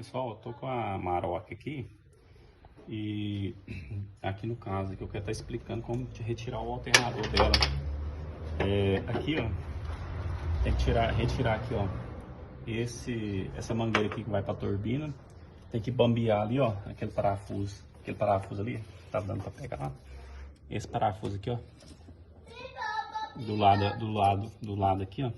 Pessoal, eu tô com a Maroc aqui e aqui no caso que eu quero estar explicando como retirar o alternador dela. Aqui ó, tem que retirar aqui ó, essa mangueira aqui que vai para a turbina, tem que bambear ali ó, aquele parafuso ali, tá dando para pegar, esse parafuso aqui ó, do lado aqui ó,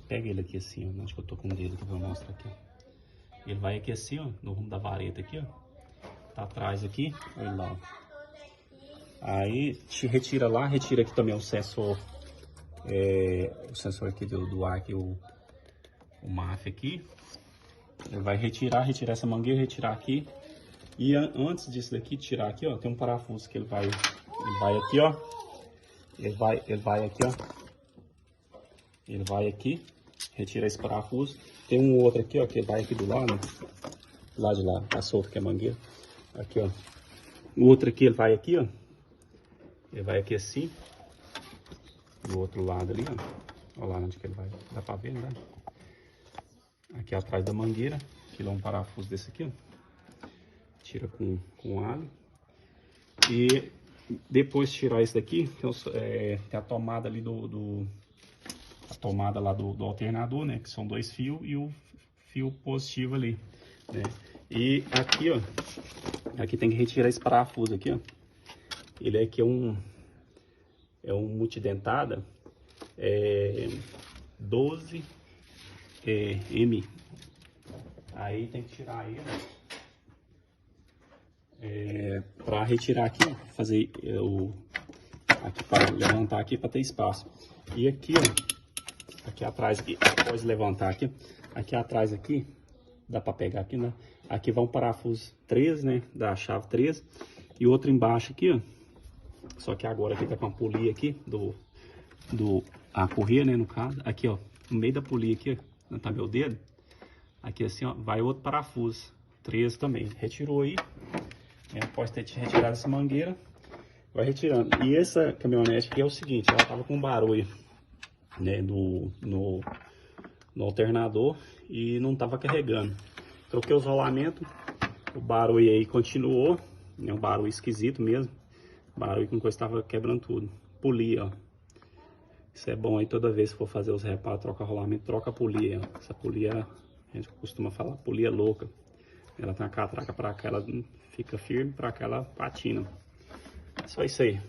pega ele aqui assim, ó, onde que eu tô com o dedo que eu vou mostrar aqui, ó. Ele vai aqui assim, ó, no rumo da vareta aqui, ó. Tá atrás aqui, olha lá, ó. Aí te retira lá, retira aqui também o sensor aqui do ar, aqui, o MAF aqui. Ele vai retirar essa mangueira, retirar aqui. E antes disso daqui, tirar aqui, ó, tem um parafuso que ele vai aqui, ó. Ele vai aqui, ó. Ele vai aqui, retira esse parafuso. Tem um outro aqui, ó, que vai aqui do lado de lá, tá solto que é a mangueira. Aqui, ó. O outro aqui, ele vai aqui, ó. Ele vai aqui assim. Do outro lado ali, ó. Olha lá onde que ele vai. Dá pra ver, né? Aqui atrás da mangueira. Aqui é um parafuso desse aqui, ó. Tira com alho. E depois tirar esse daqui, tem a tomada ali a tomada lá do alternador, né? Que são dois fios e o fio positivo ali, né? E aqui, ó, aqui tem que retirar esse parafuso aqui, ó. Ele aqui é um multidentada 12 M. Aí tem que tirar ele para retirar aqui, fazer aqui para levantar aqui para ter espaço. E aqui, ó, aqui atrás, aqui, após levantar aqui atrás aqui, dá para pegar aqui, né? Aqui vai um parafuso 13, né, da chave 13, e outro embaixo aqui, ó. Só que agora aqui tá com a polia aqui a correia, né, no caso. Aqui, ó, no meio da polia aqui, ó, onde tá meu dedo. Aqui assim, ó, vai outro parafuso 13 também. Retirou aí, né, após ter retirado essa mangueira, vai retirando. E essa caminhonete aqui é o seguinte, ela tava com barulho, né, no alternador e não tava carregando. Troquei os rolamentos, o barulho aí continuou, né, um barulho esquisito mesmo, barulho com coisa estava quebrando tudo. Polia, ó, isso é bom aí toda vez que for fazer os reparos, troca rolamento, troca a polia, ó. Essa polia, a gente costuma falar, polia louca, ela tem uma catraca para cá, ela fica firme, para cá ela patina. Só isso aí.